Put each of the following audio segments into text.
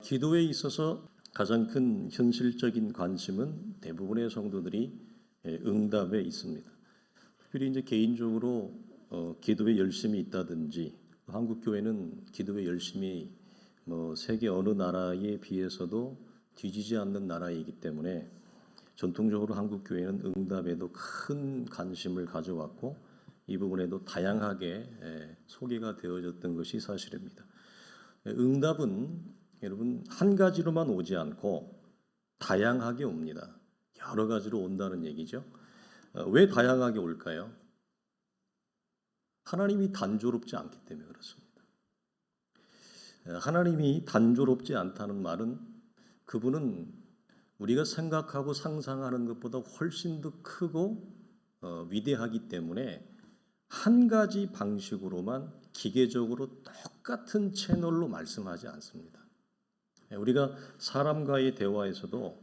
기도에 있어서 가장 큰 현실적인 관심은 대부분의 성도들이 응답에 있습니다. 특별히 이제 개인적으로 기도에 열심히 있다든지, 한국 교회는 기도에 열심히 세계 어느 나라에 비해서도 뒤지지 않는 나라이기 때문에 전통적으로 한국 교회는 응답에도 큰 관심을 가져왔고 이 부분에도 다양하게 소개가 되어졌던 것이 사실입니다. 응답은 여러분 한 가지로만 오지 않고 다양하게 옵니다. 여러 가지로 온다는 얘기죠. 왜 다양하게 올까요? 하나님이 단조롭지 않기 때문에 그렇습니다. 하나님이 단조롭지 않다는 말은 그분은 우리가 생각하고 상상하는 것보다 훨씬 더 크고 위대하기 때문에 한 가지 방식으로만 기계적으로 똑같은 채널로 말씀하지 않습니다. 우리가 사람과의 대화에서도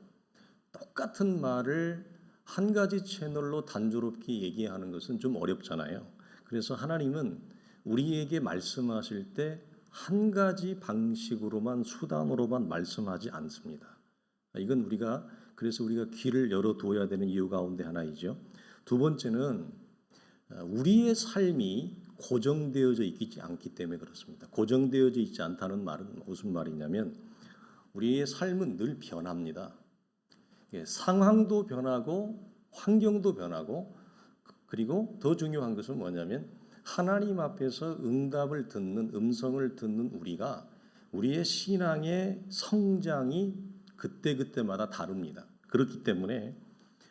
똑같은 말을 한 가지 채널로 단조롭게 얘기하는 것은 좀 어렵잖아요. 그래서 하나님은 우리에게 말씀하실 때 한 가지 방식으로만 수단으로만 말씀하지 않습니다. 이건 그래서 우리가 귀를 열어둬야 되는 이유 가운데 하나이죠. 두 번째는 우리의 삶이 고정되어져 있지 않기 때문에 그렇습니다. 고정되어져 있지 않다는 말은 무슨 말이냐면 우리의 삶은 늘 변합니다. 상황도 변하고 환경도 변하고 그리고 더 중요한 것은 뭐냐면 하나님 앞에서 응답을 듣는 음성을 듣는 우리가 우리의 신앙의 성장이 그때그때마다 다릅니다. 그렇기 때문에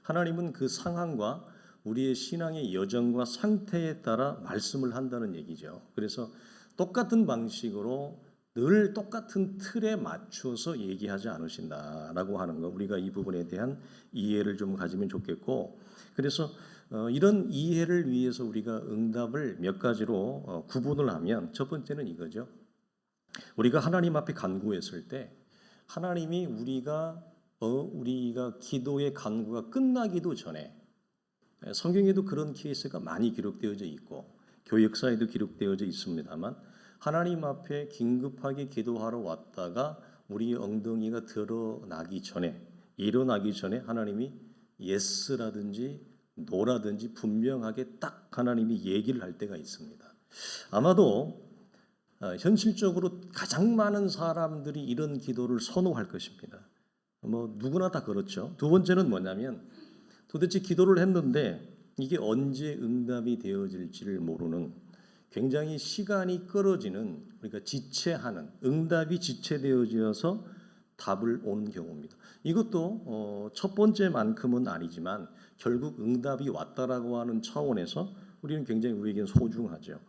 하나님은 그 상황과 우리의 신앙의 여정과 상태에 따라 말씀을 한다는 얘기죠. 그래서 똑같은 방식으로 늘 똑같은 틀에 맞춰서 얘기하지 않으신다라고 하는 거, 우리가 이 부분에 대한 이해를 좀 가지면 좋겠고, 그래서 이런 이해를 위해서 우리가 응답을 몇 가지로 구분을 하면 첫 번째는 이거죠. 우리가 하나님 앞에 간구했을 때 하나님이 우리가 기도의 간구가 끝나기도 전에, 성경에도 그런 케이스가 많이 기록되어져 있고 교회 역사에도 기록되어져 있습니다만, 하나님 앞에 긴급하게 기도하러 왔다가 우리 엉덩이가 일어나기 전에 하나님이 예스라든지 노라든지 분명하게 딱 하나님이 얘기를 할 때가 있습니다. 아마도 현실적으로 가장 많은 사람들이 이런 기도를 선호할 것입니다. 누구나 다 그렇죠. 두 번째는 뭐냐면 도대체 기도를 했는데 이게 언제 응답이 되어질지를 모르는, 굉장히 시간이 끌어지는, 그러니까 지체하는, 응답이 지체되어져서 답을 오는 경우입니다. 이것도 첫 번째만큼은 아니지만 결국 응답이 왔다라고 하는 차원에서 우리는 굉장히 우리에게는 소중하죠.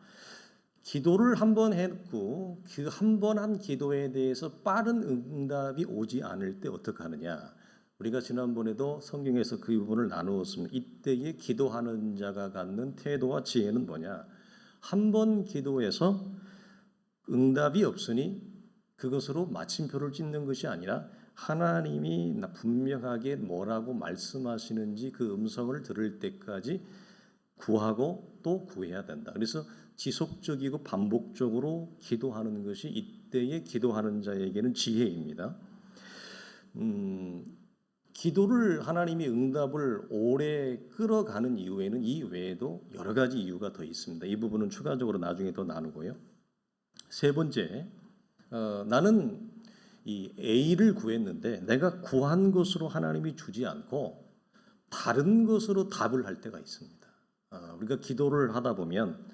기도를 한번 했고 그 한 번 한 기도에 대해서 빠른 응답이 오지 않을 때 어떻게 하느냐. 우리가 지난번에도 성경에서 그 부분을 나누었습니다. 이때에 기도하는 자가 갖는 태도와 지혜는 뭐냐. 한 번 기도해서 응답이 없으니 그것으로 마침표를 찍는 것이 아니라 하나님이 분명하게 뭐라고 말씀하시는지 그 음성을 들을 때까지 구하고 또 구해야 된다. 그래서 지속적이고 반복적으로 기도하는 것이 이때의 기도하는 자에게는 지혜입니다. 기도를 하나님이 응답을 오래 끌어가는 이유에는 이 외에도 여러 가지 이유가 더 있습니다. 이 부분은 추가적으로 나중에 더 나누고요. 세 번째, 나는 이 A를 구했는데 내가 구한 것으로 하나님이 주지 않고 다른 것으로 답을 할 때가 있습니다. 우리가 기도를 하다 보면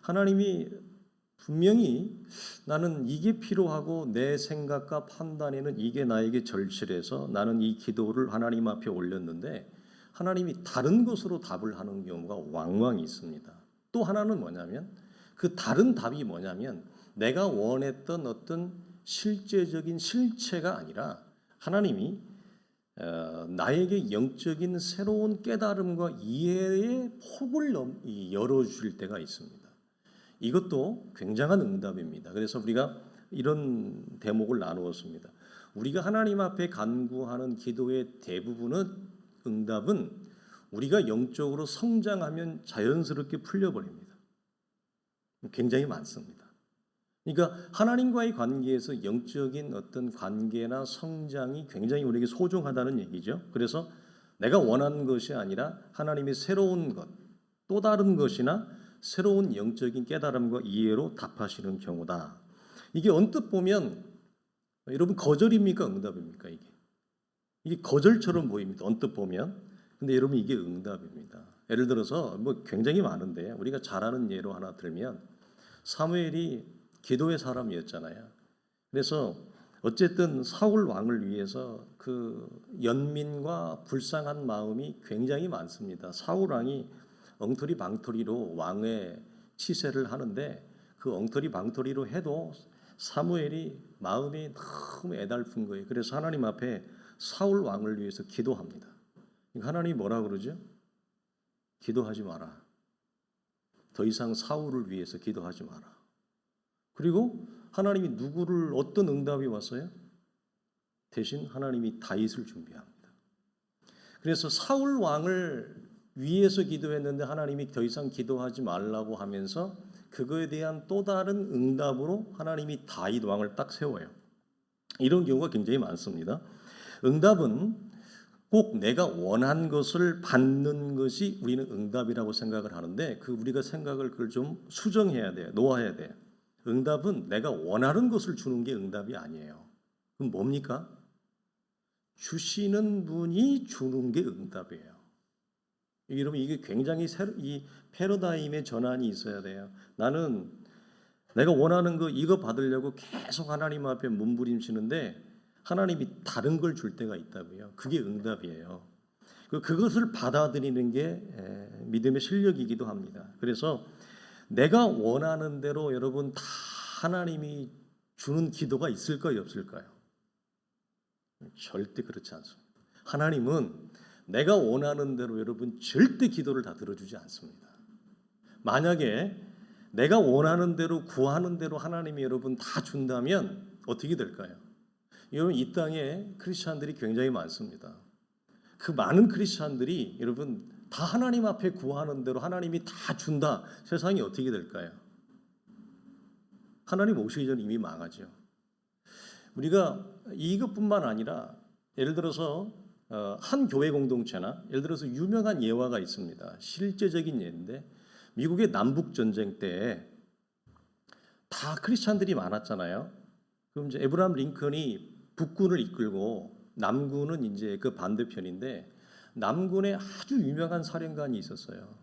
하나님이 분명히 나는 이게 필요하고 내 생각과 판단에는 이게 나에게 절실해서 나는 이 기도를 하나님 앞에 올렸는데 하나님이 다른 것으로 답을 하는 경우가 왕왕 있습니다. 또 하나는 뭐냐면 그 다른 답이 뭐냐면 내가 원했던 어떤 실제적인 실체가 아니라 하나님이 나에게 영적인 새로운 깨달음과 이해의 폭을 열어주실 때가 있습니다. 이것도 굉장한 응답입니다. 그래서 우리가 이런 대목을 나누었습니다. 우리가 하나님 앞에 간구하는 기도의 대부분은 응답은 우리가 영적으로 성장하면 자연스럽게 풀려버립니다. 굉장히 많습니다. 그러니까 하나님과의 관계에서 영적인 어떤 관계나 성장이 굉장히 우리에게 소중하다는 얘기죠. 그래서 내가 원하는 것이 아니라 하나님의 새로운 것, 또 다른 것이나 새로운 영적인 깨달음과 이해로 답하시는 경우다. 이게 언뜻 보면 여러분 거절입니까? 응답입니까? 이게 거절처럼 보입니다. 언뜻 보면. 근데 여러분 이게 응답입니다. 예를 들어서 뭐 굉장히 많은데 우리가 잘 아는 예로 하나 들면 사무엘이 기도의 사람이었잖아요. 그래서 어쨌든 사울 왕을 위해서 그 연민과 불쌍한 마음이 굉장히 많습니다. 사울 왕이 엉터리 방터리로 왕의 치세를 하는데 그 엉터리 방터리로 해도 사무엘이 마음이 너무 애달픈 거예요. 그래서 하나님 앞에 사울 왕을 위해서 기도합니다. 하나님이 뭐라 그러죠? 기도하지 마라. 더 이상 사울을 위해서 기도하지 마라. 그리고 하나님이 누구를 어떤 응답이 왔어요? 대신 하나님이 다윗을 준비합니다. 그래서 사울 왕을 위해서 기도했는데 하나님이 더 이상 기도하지 말라고 하면서 그거에 대한 또 다른 응답으로 하나님이 다윗 왕을 딱 세워요. 이런 경우가 굉장히 많습니다. 응답은 꼭 내가 원한 것을 받는 것이 우리는 응답이라고 생각을 하는데 그 우리가 생각을 그걸 좀 수정해야 돼요. 놓아야 돼요. 응답은 내가 원하는 것을 주는 게 응답이 아니에요. 그럼 뭡니까? 주시는 분이 주는 게 응답이에요. 여러분 이게 굉장히 이 패러다임의 전환이 있어야 돼요. 나는 내가 원하는 거 이거 받으려고 계속 하나님 앞에 몸부림치는데 하나님이 다른 걸 줄 때가 있다고요. 그게 응답이에요. 그것을 받아들이는 게 믿음의 실력이기도 합니다. 그래서 내가 원하는 대로 여러분 다 하나님이 주는 기도가 있을까요? 없을까요? 절대 그렇지 않습니다. 하나님은 내가 원하는 대로 여러분 절대 기도를 다 들어주지 않습니다. 만약에 내가 원하는 대로 구하는 대로 하나님이 여러분 다 준다면 어떻게 될까요? 여러분 이 땅에 크리스찬들이 굉장히 많습니다. 그 많은 크리스찬들이 여러분 다 하나님 앞에 구하는 대로 하나님이 다 준다. 세상이 어떻게 될까요? 하나님 오시기 전에 이미 망하죠. 우리가 이것뿐만 아니라 예를 들어서 한 교회 공동체나 예를 들어서 유명한 예화가 있습니다. 실제적인 예인데 미국의 남북 전쟁 때 다 크리스찬들이 많았잖아요. 그럼 이제 에브라함 링컨이 북군을 이끌고 남군은 이제 그 반대편인데 남군에 아주 유명한 사령관이 있었어요.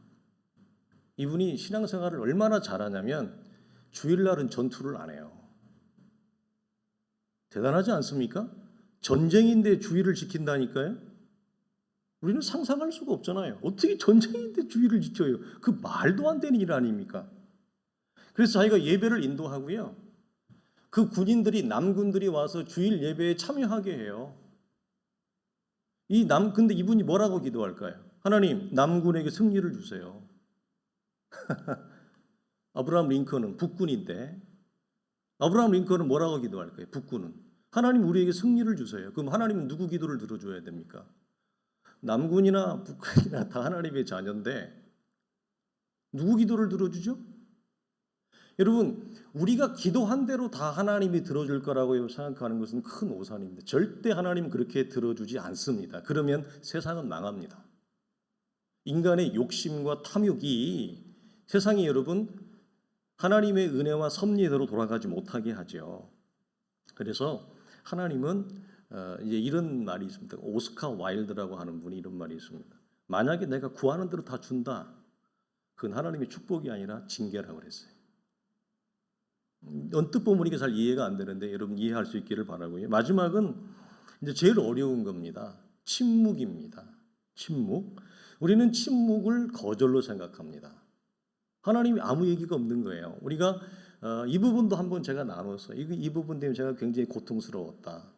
이분이 신앙생활을 얼마나 잘하냐면 주일날은 전투를 안 해요. 대단하지 않습니까? 전쟁인데 주일을 지킨다니까요. 우리는 상상할 수가 없잖아요. 어떻게 전쟁인데 주일을 지켜요? 그 말도 안 되는 일 아닙니까? 그래서 자기가 예배를 인도하고요. 그 군인들이 남군들이 와서 주일 예배에 참여하게 해요. 근데 이분이 뭐라고 기도할까요? 하나님, 남군에게 승리를 주세요. 아브라함 링컨은 북군인데 아브라함 링컨은 뭐라고 기도할까요? 북군은 하나님 우리에게 승리를 주세요. 그럼 하나님은 누구 기도를 들어줘야 됩니까? 남군이나 북군이나 다 하나님의 자녀인데 누구 기도를 들어주죠? 여러분 우리가 기도한 대로 다 하나님이 들어줄 거라고 생각하는 것은 큰 오산입니다. 절대 하나님 그렇게 들어주지 않습니다. 그러면 세상은 망합니다. 인간의 욕심과 탐욕이 세상이 여러분 하나님의 은혜와 섭리대로 돌아가지 못하게 하죠. 그래서 하나님은 이제 이런 말이 있습니다. 오스카 와일드라고 하는 분이 이런 말이 있습니다. 만약에 내가 구하는 대로 다 준다, 그건 하나님의 축복이 아니라 징계라고 그랬어요. 언뜻 보면 이게 잘 이해가 안 되는데 여러분 이해할 수 있기를 바라고요. 마지막은 이제 제일 어려운 겁니다. 침묵입니다. 침묵. 우리는 침묵을 거절로 생각합니다. 하나님이 아무 얘기가 없는 거예요. 우리가 이 부분도 한번 제가 나눠서 이 부분 때문에 제가 굉장히 고통스러웠다.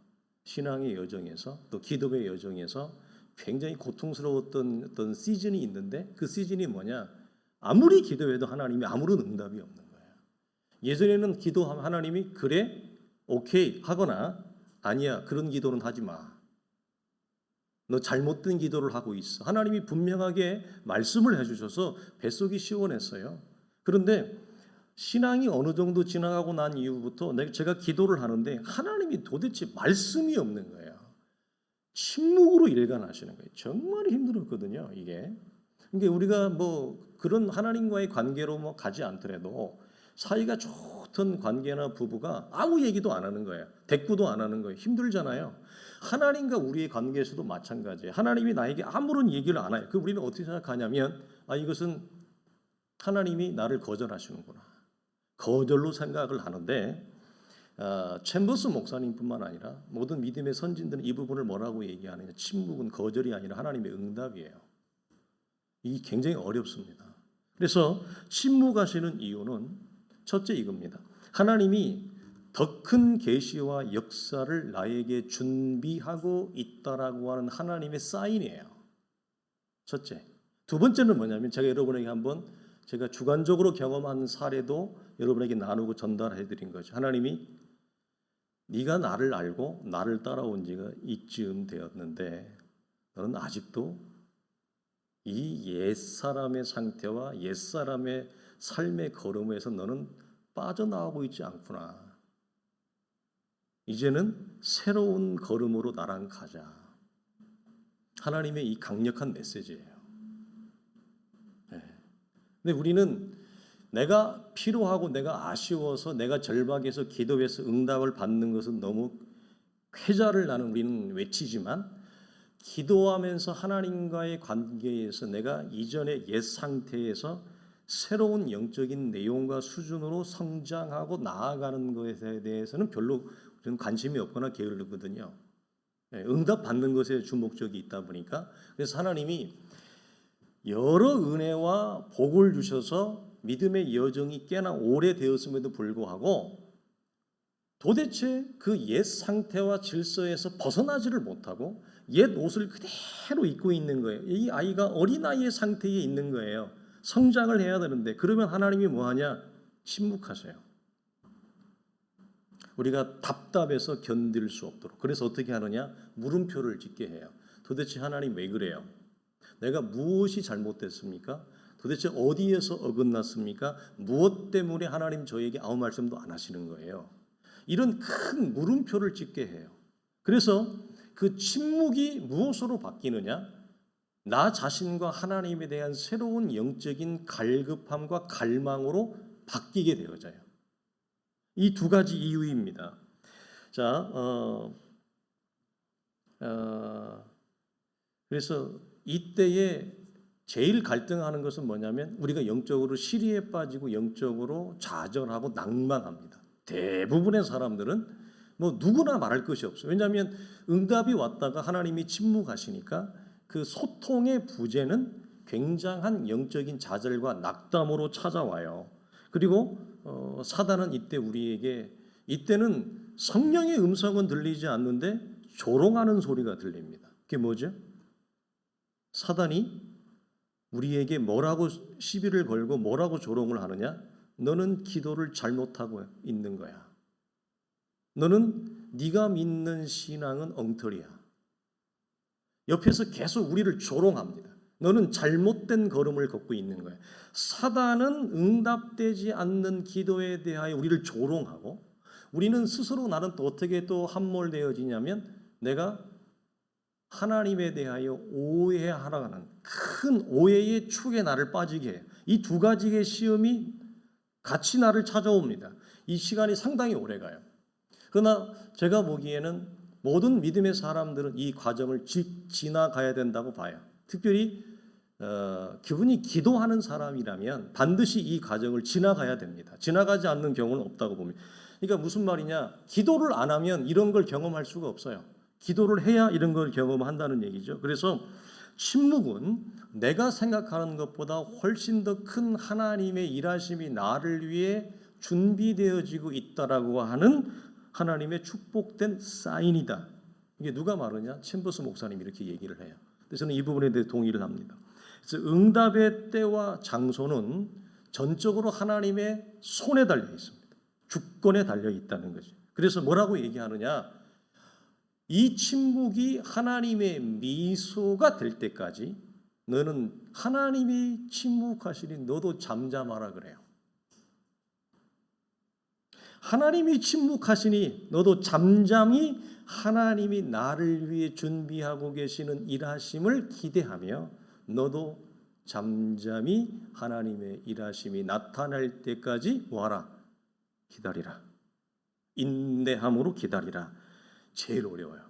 신앙의 여정에서 또 기도의 여정에서 굉장히 고통스러웠던 어떤 시즌이 있는데 그 시즌이 뭐냐? 아무리 기도해도 하나님이 아무런 응답이 없는 거예요. 예전에는 기도하면 하나님이 그래 오케이 하거나 아니야 그런 기도는 하지 마. 너 잘못된 기도를 하고 있어. 하나님이 분명하게 말씀을 해주셔서 뱃속이 시원했어요. 그런데 신앙이 어느 정도 지나가고 난 이후부터 제가 기도를 하는데 하나님이 도대체 말씀이 없는 거예요. 침묵으로 일관하시는 거예요. 정말 힘들었거든요, 이게. 그러니까 우리가 뭐 그런 하나님과의 관계로 뭐 가지 않더라도 사이가 좋던 관계나 부부가 아무 얘기도 안 하는 거예요. 대꾸도 안 하는 거예요. 힘들잖아요. 하나님과 우리의 관계에서도 마찬가지예요. 하나님이 나에게 아무런 얘기를 안 해요. 그 우리는 어떻게 생각하냐면 이것은 하나님이 나를 거절하시는구나. 거절로 생각을 하는데 챔버스 목사님뿐만 아니라 모든 믿음의 선진들은 이 부분을 뭐라고 얘기하느냐. 침묵은 거절이 아니라 하나님의 응답이에요. 이게 굉장히 어렵습니다. 그래서 침묵하시는 이유는 첫째 이겁니다. 하나님이 더 큰 계시와 역사를 나에게 준비하고 있다라고 하는 하나님의 사인이에요. 첫째. 두 번째는 뭐냐면 제가 여러분에게 한번 제가 주관적으로 경험한 사례도 여러분에게 나누고 전달해 드린 거죠. 하나님이 네가 나를 알고 나를 따라온 지가 이쯤 되었는데 너는 아직도 이 옛사람의 상태와 옛사람의 삶의 걸음에서 너는 빠져나오고 있지 않구나. 이제는 새로운 걸음으로 나랑 가자. 하나님의 이 강력한 메시지예요. 네. 근데 우리는 내가 필요하고 내가 아쉬워서 내가 절박해서 기도해서 응답을 받는 것은 너무 쾌자를 나는 우리는 외치지만 기도하면서 하나님과의 관계에서 내가 이전의 옛 상태에서 새로운 영적인 내용과 수준으로 성장하고 나아가는 것에 대해서는 별로 관심이 없거나 게으르거든요. 응답 받는 것에 주목적이 있다 보니까 그래서 하나님이 여러 은혜와 복을 주셔서 믿음의 여정이 꽤나 오래되었음에도 불구하고 도대체 그 옛 상태와 질서에서 벗어나지를 못하고 옛 옷을 그대로 입고 있는 거예요. 이 아이가 어린아이의 상태에 있는 거예요. 성장을 해야 되는데 그러면 하나님이 뭐하냐? 침묵하세요. 우리가 답답해서 견딜 수 없도록. 그래서 어떻게 하느냐? 물음표를 짓게 해요. 도대체 하나님 왜 그래요? 내가 무엇이 잘못됐습니까? 도대체 어디에서 어긋났습니까? 무엇 때문에 하나님 저에게 아무 말씀도 안 하시는 거예요? 이런 큰 물음표를 짓게 해요. 그래서 그 침묵이 무엇으로 바뀌느냐? 나 자신과 하나님에 대한 새로운 영적인 갈급함과 갈망으로 바뀌게 되어져요. 이 두 가지 이유입니다. 자, 그래서 이때에 제일 갈등하는 것은 뭐냐면 우리가 영적으로 시리에 빠지고 영적으로 좌절하고 낭만합니다. 대부분의 사람들은 뭐 누구나 말할 것이 없어요. 왜냐하면 응답이 왔다가 하나님이 침묵하시니까 그 소통의 부재는 굉장한 영적인 좌절과 낙담으로 찾아와요. 그리고 사단은 이때 우리에게 이때는 성령의 음성은 들리지 않는데 조롱하는 소리가 들립니다. 그게 뭐죠? 사단이 우리에게 뭐라고 시비를 걸고 뭐라고 조롱을 하느냐? 너는 기도를 잘못하고 있는 거야. 너는 네가 믿는 신앙은 엉터리야. 옆에서 계속 우리를 조롱합니다. 너는 잘못된 걸음을 걷고 있는 거야. 사단은 응답되지 않는 기도에 대하여 우리를 조롱하고 우리는 스스로 나는 또 어떻게 또 함몰되어지냐면 내가 하나님에 대하여 오해하라는 큰 오해의 축에 나를 빠지게 해요. 이 두 가지의 시험이 같이 나를 찾아옵니다. 이 시간이 상당히 오래 가요. 그러나 제가 보기에는 모든 믿음의 사람들은 이 과정을 지나가야 된다고 봐요. 특별히 그분이 기도하는 사람이라면 반드시 이 과정을 지나가야 됩니다. 지나가지 않는 경우는 없다고 봅니다. 그러니까 무슨 말이냐? 기도를 안 하면 이런 걸 경험할 수가 없어요. 기도를 해야 이런 걸 경험한다는 얘기죠. 그래서 침묵은 내가 생각하는 것보다 훨씬 더 큰 하나님의 일하심이 나를 위해 준비되어지고 있다라고 하는 하나님의 축복된 사인이다. 이게 누가 말하냐? 챔버스 목사님이 이렇게 얘기를 해요. 그래서 저는 이 부분에 대해 동의를 합니다. 그래서 응답의 때와 장소는 전적으로 하나님의 손에 달려 있습니다. 주권에 달려 있다는 거죠. 그래서 뭐라고 얘기하느냐? 이 침묵이 하나님의 미소가 될 때까지 너는 하나님이 침묵하시니 너도 잠잠하라 그래요. 하나님이 침묵하시니 너도 잠잠히 하나님이 나를 위해 준비하고 계시는 일하심을 기대하며 너도 잠잠히 하나님의 일하심이 나타날 때까지 뭐하라? 기다리라. 인내함으로 기다리라. 제일 어려워요.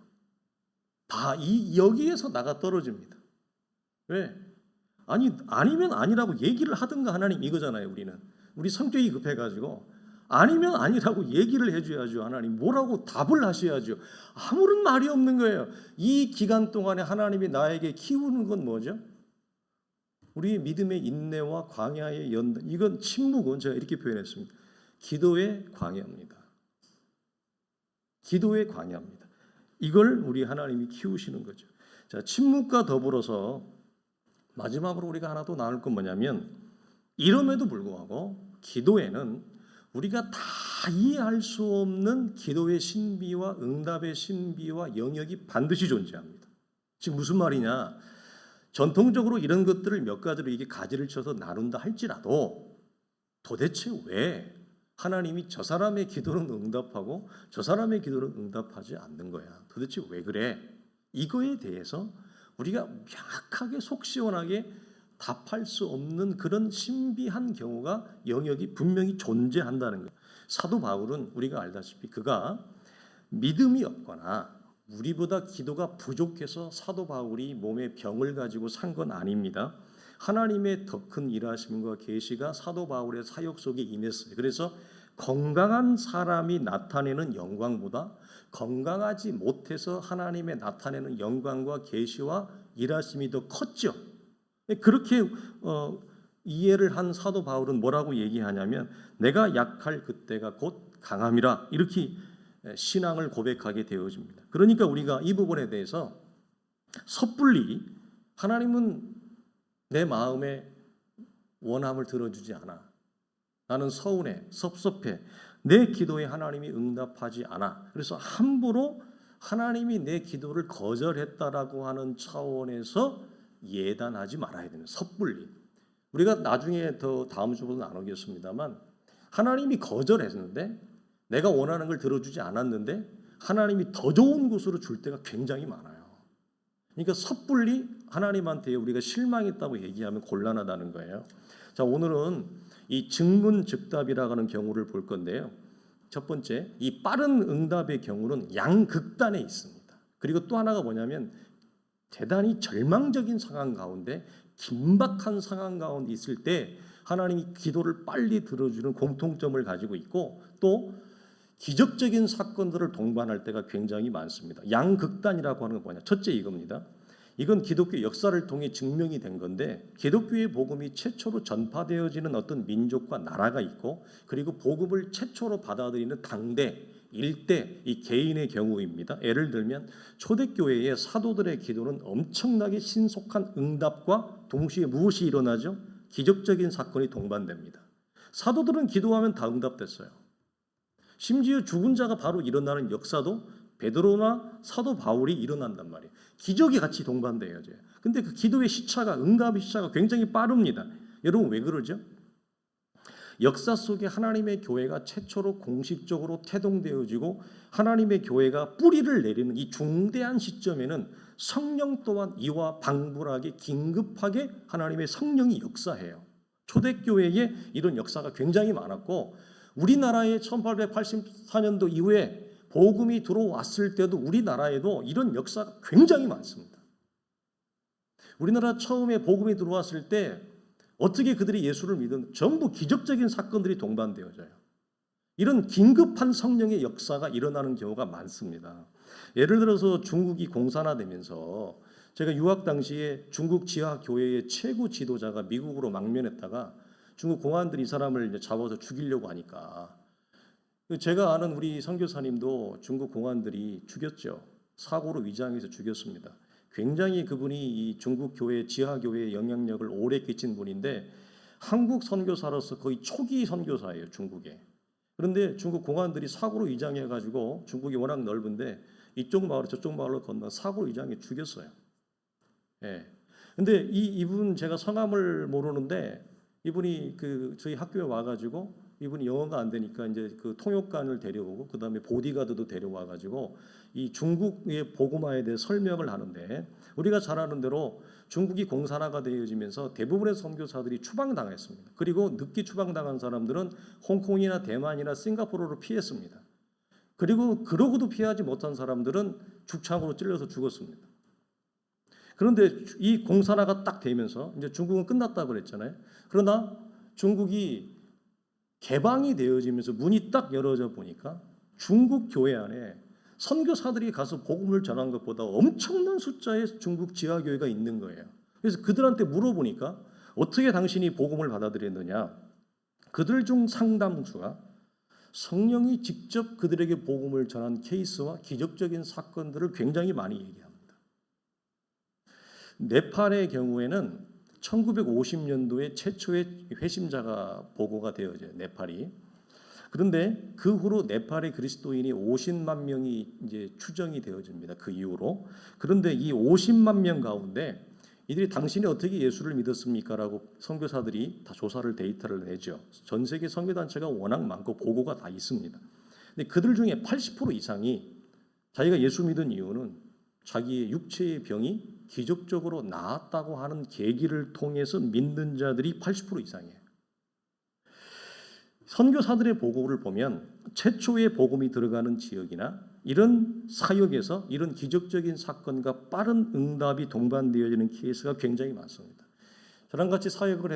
다 여기에서 나가 떨어집니다. 왜? 아니면 아니라고 얘기를 하든가 하나님 이거잖아요. 우리 성격이 급해가지고 아니면 아니라고 얘기를 해줘야죠. 하나님 뭐라고 답을 하셔야죠. 아무런 말이 없는 거예요. 이 기간 동안에 하나님이 나에게 키우는 건 뭐죠? 우리의 믿음의 인내와 광야의 연단. 이건 침묵은 제가 이렇게 표현했습니다. 기도의 광야입니다. 기도의 광야입니다. 이걸 우리 하나님이 키우시는 거죠. 자, 침묵과 더불어서 마지막으로 우리가 하나 더 나눌 건 뭐냐면 이럼에도 불구하고 기도에는 우리가 다 이해할 수 없는 기도의 신비와 응답의 신비와 영역이 반드시 존재합니다. 지금 무슨 말이냐? 전통적으로 이런 것들을 몇 가지로 이게 가지를 쳐서 나눈다 할지라도 도대체 왜 하나님이 저 사람의 기도는 응답하고 저 사람의 기도는 응답하지 않는 거야? 도대체 왜 그래? 이거에 대해서 우리가 명확하게 속 시원하게 답할 수 없는 그런 신비한 경우가 영역이 분명히 존재한다는 거예요. 사도 바울은 우리가 알다시피 그가 믿음이 없거나 우리보다 기도가 부족해서 사도 바울이 몸에 병을 가지고 산 건 아닙니다. 하나님의 더 큰 일하심과 계시가 사도 바울의 사역 속에 임했어요. 그래서 건강한 사람이 나타내는 영광보다 건강하지 못해서 하나님의 나타내는 영광과 계시와 일하심이 더 컸죠. 그렇게 이해를 한 사도 바울은 뭐라고 얘기하냐면 내가 약할 그때가 곧 강함이라 이렇게 신앙을 고백하게 되어집니다. 그러니까 우리가 이 부분에 대해서 섣불리 하나님은 내 마음의 원함을 들어주지 않아. 나는 서운해, 섭섭해. 내 기도에 하나님이 응답하지 않아. 그래서 함부로 하나님이 내 기도를 거절했다라고 하는 차원에서 예단하지 말아야 되는 섣불리. 우리가 나중에 더 다음 주부터 나누겠습니다만 하나님이 거절했는데 내가 원하는 걸 들어주지 않았는데 하나님이 더 좋은 곳으로 줄 때가 굉장히 많아요. 그러니까 섣불리 하나님한테 우리가 실망했다고 얘기하면 곤란하다는 거예요. 자, 오늘은 이 증문즉답이라고 하는 경우를 볼 건데요. 첫 번째, 이 빠른 응답의 경우는 양극단에 있습니다. 그리고 또 하나가 뭐냐면 대단히 절망적인 상황 가운데 긴박한 상황 가운데 있을 때 하나님이 기도를 빨리 들어주는 공통점을 가지고 있고 또 기적적인 사건들을 동반할 때가 굉장히 많습니다. 양극단이라고 하는 건 뭐냐? 첫째 이겁니다. 이건 기독교 역사를 통해 증명이 된 건데 기독교의 복음이 최초로 전파되어지는 어떤 민족과 나라가 있고 그리고 복음을 최초로 받아들이는 당대 일대 이 개인의 경우입니다. 예를 들면 초대교회의 사도들의 기도는 엄청나게 신속한 응답과 동시에 무엇이 일어나죠? 기적적인 사건이 동반됩니다. 사도들은 기도하면 다 응답됐어요. 심지어 죽은 자가 바로 일어나는 역사도 베드로나 사도 바울이 일어난단 말이에요. 기적이 같이 동반되어져요. 근데 그 기도의 시차가 응답의 시차가 굉장히 빠릅니다. 여러분 왜 그러죠? 역사 속에 하나님의 교회가 최초로 공식적으로 태동되어지고 하나님의 교회가 뿌리를 내리는 이 중대한 시점에는 성령 또한 이와 방불하게 긴급하게 하나님의 성령이 역사해요. 초대교회에 이런 역사가 굉장히 많았고 우리나라의 1884년도 이후에 복음이 들어왔을 때도 우리나라에도 이런 역사가 굉장히 많습니다. 우리나라 처음에 복음이 들어왔을 때 어떻게 그들이 예수를 믿은 전부 기적적인 사건들이 동반되어져요. 이런 긴급한 성령의 역사가 일어나는 경우가 많습니다. 예를 들어서 중국이 공산화되면서 제가 유학 당시에 중국 지하 교회의 최고 지도자가 미국으로 망명했다가 중국 공안들이 이 사람을 이제 잡아서 죽이려고 하니까 제가 아는 우리 선교사님도 중국 공안들이 죽였죠. 사고로 위장해서 죽였습니다. 굉장히 그분이 이 중국 교회 지하 교회의 영향력을 오래 끼친 분인데 한국 선교사로서 거의 초기 선교사예요, 중국에. 그런데 중국 공안들이 사고로 위장해 가지고 중국이 워낙 넓은데 이쪽 마을 저쪽 마을로 건너 사고로 위장해 죽였어요. 예. 근데 이분 제가 성함을 모르는데 이분이 그 저희 학교에 와 가지고 이분이 영어가 안 되니까 이제 그 통역관을 데려오고 그 다음에 보디가드도 데려와 가지고 이 중국의 복음화에 대해 설명을 하는데 우리가 잘 아는 대로 중국이 공산화가 되어지면서 대부분의 선교사들이 추방당했습니다. 그리고 늦게 추방당한 사람들은 홍콩이나 대만이나 싱가포르로 피했습니다. 그리고 그러고도 피하지 못한 사람들은 죽창으로 찔려서 죽었습니다. 그런데 이 공산화가 딱 되면서 이제 중국은 끝났다고 그랬잖아요. 그러나 중국이 개방이 되어지면서 문이 딱 열어져 보니까 중국 교회 안에 선교사들이 가서 복음을 전한 것보다 엄청난 숫자의 중국 지하교회가 있는 거예요. 그래서 그들한테 물어보니까 어떻게 당신이 복음을 받아들였느냐? 그들 중 상당수가 성령이 직접 그들에게 복음을 전한 케이스와 기적적인 사건들을 굉장히 많이 얘기합니다. 네팔의 경우에는 1950년도에 최초의 회심자가 보고가 되어져요. 네팔이. 그런데 그 후로 네팔의 그리스도인이 50만 명이 이제 추정이 되어집니다. 그 이후로. 그런데 이 50만 명 가운데 이들이 당신이 어떻게 예수를 믿었습니까라고 선교사들이 다 조사를 데이터를 내죠. 전 세계 선교단체가 워낙 많고 보고가 다 있습니다. 근데 그들 중에 80% 이상이 자기가 예수 믿은 이유는 자기의 육체의 병이 기적적으로 나았다고 하는 계기를 통해서 믿는 자들이 80% 이상이에요. 선교사들의 보고를 보면 최초의 복음이 들어가는 지역이나 이런 사역에서 이런 기적적인 사건과 빠른 응답이 동반되어지는 케이스가 굉장히 많습니다. 저랑 같이 사역을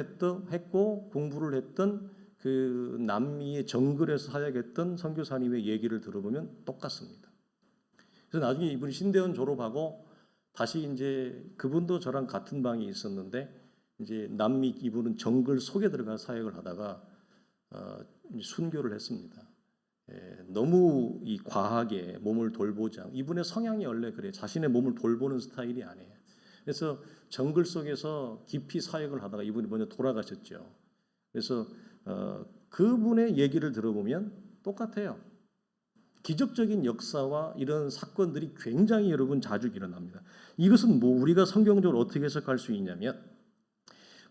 했고 공부를 했던 그 남미의 정글에서 사역했던 선교사님의 얘기를 들어보면 똑같습니다. 그래서 나중에 이분이 신대원 졸업하고 다시 이제 그분도 저랑 같은 방에 있었는데 이제 남미 이분은 정글 속에 들어가 사역을 하다가 순교를 했습니다. 너무 이 과하게 몸을 돌보자. 이분의 성향이 원래 그래. 자신의 몸을 돌보는 스타일이 아니에요. 그래서 정글 속에서 깊이 사역을 하다가 이분이 먼저 돌아가셨죠. 그래서 그분의 얘기를 들어보면 똑같아요. 기적적인 역사와 이런 사건들이 굉장히 여러분 자주 일어납니다. 이것은 뭐 우리가 성경적으로 어떻게 해석할 수 있냐면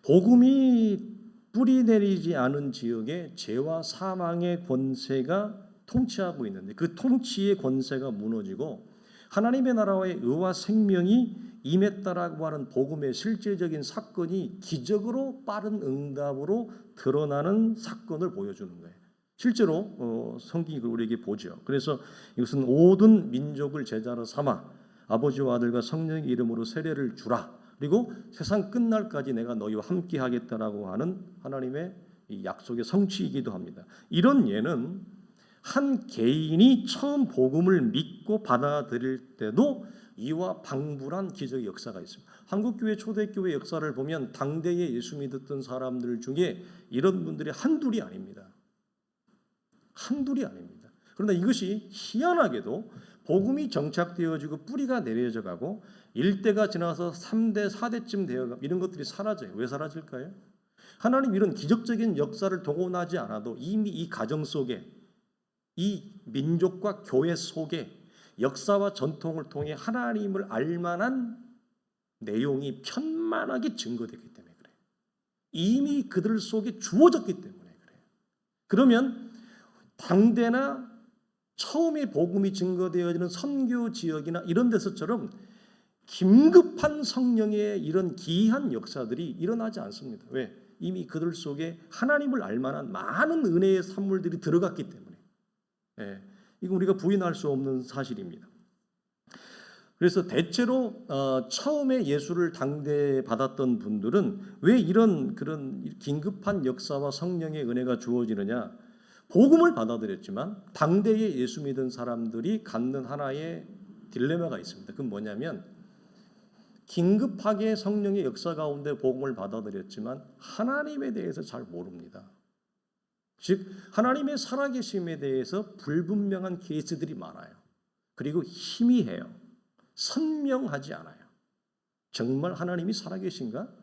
복음이 뿌리 내리지 않은 지역에 죄와 사망의 권세가 통치하고 있는데 그 통치의 권세가 무너지고 하나님의 나라의 의와 생명이 임했다라고 하는 복음의 실제적인 사건이 기적으로 빠른 응답으로 드러나는 사건을 보여주는 거예요. 실제로 성경이 우리에게 보죠. 그래서 이것은 모든 민족을 제자로 삼아 아버지와 아들과 성령의 이름으로 세례를 주라. 그리고 세상 끝날까지 내가 너희와 함께 하겠다라고 하는 하나님의 이 약속의 성취이기도 합니다. 이런 예는 한 개인이 처음 복음을 믿고 받아들일 때도 이와 방불한 기적의 역사가 있습니다. 한국교회 초대교회 역사를 보면 당대에 예수 믿었던 사람들 중에 이런 분들이 한둘이 아닙니다. 한둘이 아닙니다. 그러나 이것이 희한하게도 복음이 정착되어지고 뿌리가 내려져 가고 일대가 지나서 3대, 4대쯤 되어가 이런 것들이 사라져요. 왜 사라질까요? 하나님 이런 기적적인 역사를 동원하지 않아도 이미 이 가정 속에 이 민족과 교회 속에 역사와 전통을 통해 하나님을 알만한 내용이 편만하게 증거됐기 때문에 그래요. 이미 그들 속에 주어졌기 때문에 그래요. 그러면 당대나 처음에 복음이 증거되어지는 선교 지역이나 이런 데서처럼 긴급한 성령의 이런 기이한 역사들이 일어나지 않습니다. 왜? 이미 그들 속에 하나님을 알만한 많은 은혜의 산물들이 들어갔기 때문에. 이건 우리가 부인할 수 없는 사실입니다. 그래서 대체로 처음에 예수를 당대에 받았던 분들은 왜 이런 그런 긴급한 역사와 성령의 은혜가 주어지느냐? 복음을 받아들였지만 당대에 예수 믿은 사람들이 갖는 하나의 딜레마가 있습니다. 그건 뭐냐면 긴급하게 성령의 역사 가운데 복음을 받아들였지만 하나님에 대해서 잘 모릅니다. 즉 하나님의 살아계심에 대해서 불분명한 케이스들이 많아요. 그리고 희미해요. 선명하지 않아요. 정말 하나님이 살아계신가?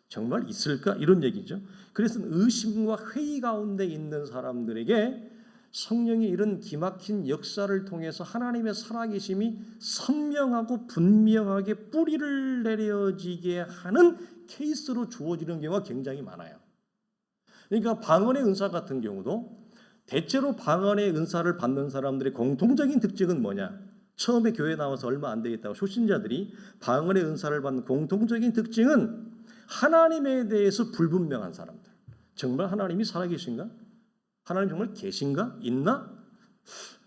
정말 있을까? 이런 얘기죠. 그래서 의심과 회의 가운데 있는 사람들에게 성령의 이런 기막힌 역사를 통해서 하나님의 살아계심이 선명하고 분명하게 뿌리를 내려지게 하는 케이스로 주어지는 경우가 굉장히 많아요. 그러니까 방언의 은사 같은 경우도 대체로 방언의 은사를 받는 사람들의 공통적인 특징은 뭐냐? 처음에 교회 나와서 얼마 안 되겠다고 초신자들이 방언의 은사를 받는 공통적인 특징은 하나님에 대해서 불분명한 사람들. 정말 하나님이 살아계신가? 하나님 정말 계신가? 있나?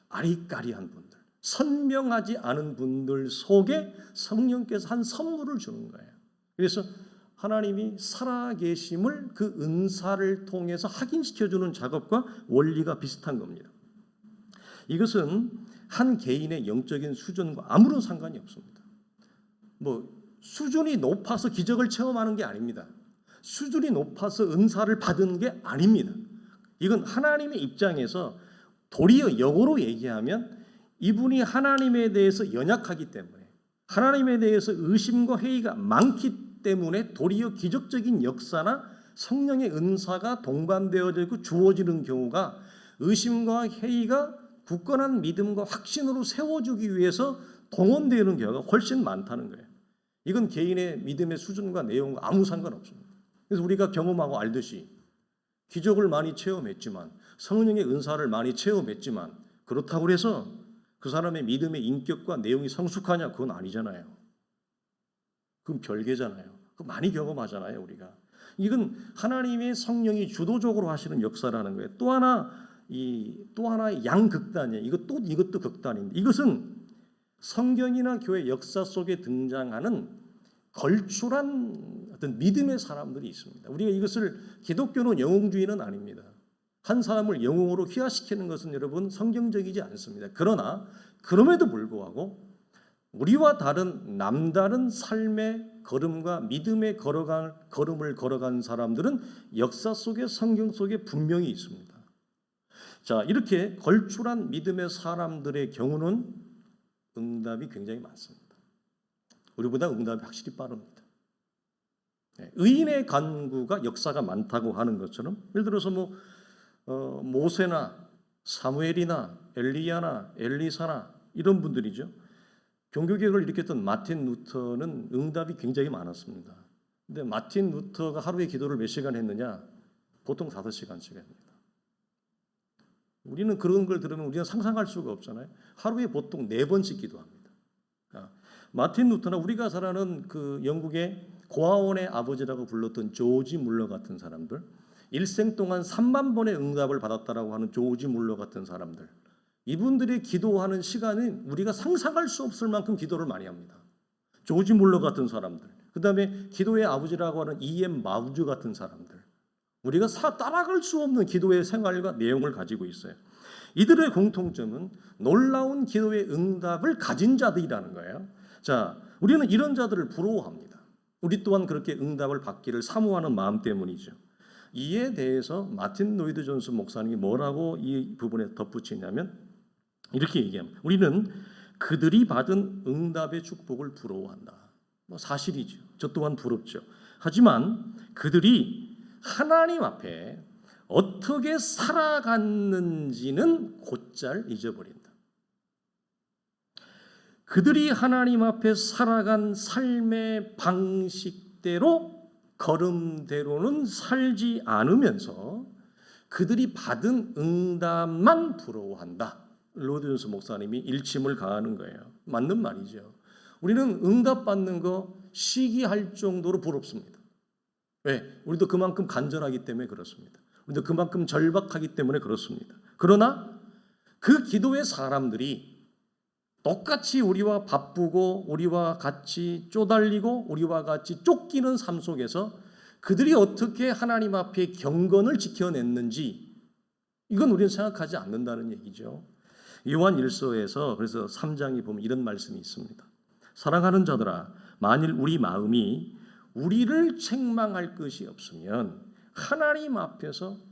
아리까리한 분들, 선명하지 않은 분들 속에 성령께서 한 선물을 주는 거예요. 그래서 하나님이 살아계심을 그 은사를 통해서 확인시켜주는 작업과 원리가 비슷한 겁니다. 이것은 한 개인의 영적인 수준과 아무런 상관이 없습니다. 수준이 높아서 기적을 체험하는 게 아닙니다. 수준이 높아서 은사를 받은 게 아닙니다. 이건 하나님의 입장에서 도리어 역으로 얘기하면 이분이 하나님에 대해서 연약하기 때문에, 하나님에 대해서 의심과 회의가 많기 때문에 도리어 기적적인 역사나 성령의 은사가 동반되어지고 주어지는 경우가 의심과 회의가 굳건한 믿음과 확신으로 세워주기 위해서 동원되는 경우가 훨씬 많다는 거예요. 이건 개인의 믿음의 수준과 내용과 아무 상관없습니다. 그래서 우리가 경험하고 알듯이 기적을 많이 체험했지만, 성령의 은사를 많이 체험했지만, 그렇다고 해서 그 사람의 믿음의 인격과 내용이 성숙하냐? 그건 아니잖아요. 그건 별개잖아요. 그 많이 경험하잖아요, 우리가. 이건 하나님의 성령이 주도적으로 하시는 역사라는 거예요. 또 하나의 양극단이에요. 이것도 극단인데, 이것은 성경이나 교회 역사 속에 등장하는 걸출한 어떤 믿음의 사람들이 있습니다. 우리가 이것을, 기독교는 영웅주의는 아닙니다. 한 사람을 영웅으로 희화시키는 것은 여러분 성경적이지 않습니다. 그러나 그럼에도 불구하고 우리와 다른 남다른 삶의 걸음과 믿음의 걸음을 걸어간 사람들은 역사 속에, 성경 속에 분명히 있습니다. 자, 이렇게 걸출한 믿음의 사람들의 경우는 응답이 굉장히 많습니다. 우리보다 응답이 확실히 빠릅니다. 의인의 간구가 역사가 많다고 하는 것처럼, 예를 들어서 모세나 사무엘이나 엘리야나 엘리사나 이런 분들이죠. 종교개혁을 일으켰던 마틴 루터는 응답이 굉장히 많았습니다. 근데 마틴 루터가 하루에 기도를 몇 시간 했느냐? 보통 5시간씩 합니다. 우리는 그런 걸 들으면 우리는 상상할 수가 없잖아요. 하루에 보통 4번씩 기도합니다. 마틴 루터나 우리가 잘 아는 그 영국의 고아원의 아버지라고 불렀던 조지 물러 같은 사람들, 일생 동안 3만 번의 응답을 받았다라고 하는 조지 물러 같은 사람들, 이분들이 기도하는 시간은 우리가 상상할 수 없을 만큼 기도를 많이 합니다. 조지 물러 같은 사람들, 그 다음에 기도의 아버지라고 하는 E.M. 마우즈 같은 사람들, 우리가 따라갈 수 없는 기도의 생활과 내용을 가지고 있어요. 이들의 공통점은 놀라운 기도의 응답을 가진 자들이라는 거예요. 자, 우리는 이런 자들을 부러워합니다. 우리 또한 그렇게 응답을 받기를 사모하는 마음 때문이죠. 이에 대해서 마틴 로이드 존스 목사님이 뭐라고 이 부분에 덧붙이냐면 이렇게 얘기합니다. 우리는 그들이 받은 응답의 축복을 부러워한다. 사실이죠. 저 또한 부럽죠. 하지만 그들이 하나님 앞에 어떻게 살아갔는지는 곧잘 잊어버린다. 그들이 하나님 앞에 살아간 삶의 방식대로, 걸음대로는 살지 않으면서 그들이 받은 응답만 부러워한다. 로이드 존스 목사님이 일침을 가하는 거예요. 맞는 말이죠. 우리는 응답받는 거 시기할 정도로 부럽습니다. 왜? 우리도 그만큼 간절하기 때문에 그렇습니다. 우리도 그만큼 절박하기 때문에 그렇습니다. 그러나 그 기도의 사람들이 똑같이 우리와 바쁘고 우리와 같이 쪼달리고 우리와 같이 쫓기는 삶 속에서 그들이 어떻게 하나님 앞에 경건을 지켜냈는지, 이건 우리는 생각하지 않는다는 얘기죠. 요한 1서에서 그래서 3장에 보면 이런 말씀이 있습니다. 사랑하는 자들아, 만일 우리 마음이 우리를 책망할 것이 없으면 하나님 앞에서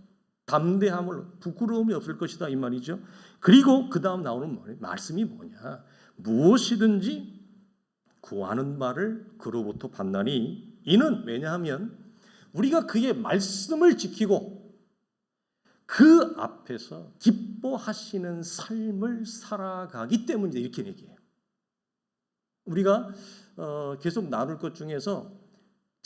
담대함을, 부끄러움이 없을 것이다, 이 말이죠. 그리고 그 다음 나오는 말씀이 뭐냐? 무엇이든지 구하는 바를 그로부터 받나니, 이는 왜냐하면 우리가 그의 말씀을 지키고 그 앞에서 기뻐하시는 삶을 살아가기 때문이다, 이렇게 얘기해요. 우리가 계속 나눌 것 중에서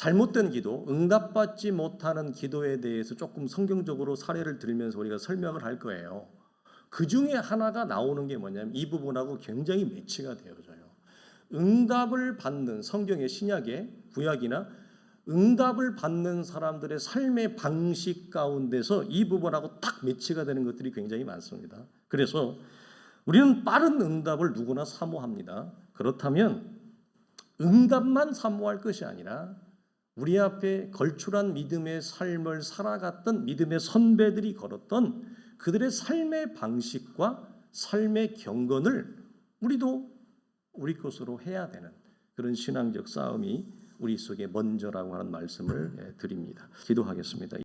잘못된 기도, 응답받지 못하는 기도에 대해서 조금 성경적으로 사례를 들면서 우리가 설명을 할 거예요. 그 중에 하나가 나오는 게 뭐냐면 이 부분하고 굉장히 매치가 되어져요. 응답을 받는 성경의 신약의 구약이나 응답을 받는 사람들의 삶의 방식 가운데서 이 부분하고 딱 매치가 되는 것들이 굉장히 많습니다. 그래서 우리는 빠른 응답을 누구나 사모합니다. 그렇다면 응답만 사모할 것이 아니라 우리 앞에 걸출한 믿음의 삶을 살아갔던 믿음의 선배들이 걸었던 그들의 삶의 방식과 삶의 경건을 우리도 우리 것으로 해야 되는 그런 신앙적 싸움이 우리 속에 먼저라고 하는 말씀을 드립니다. 기도하겠습니다.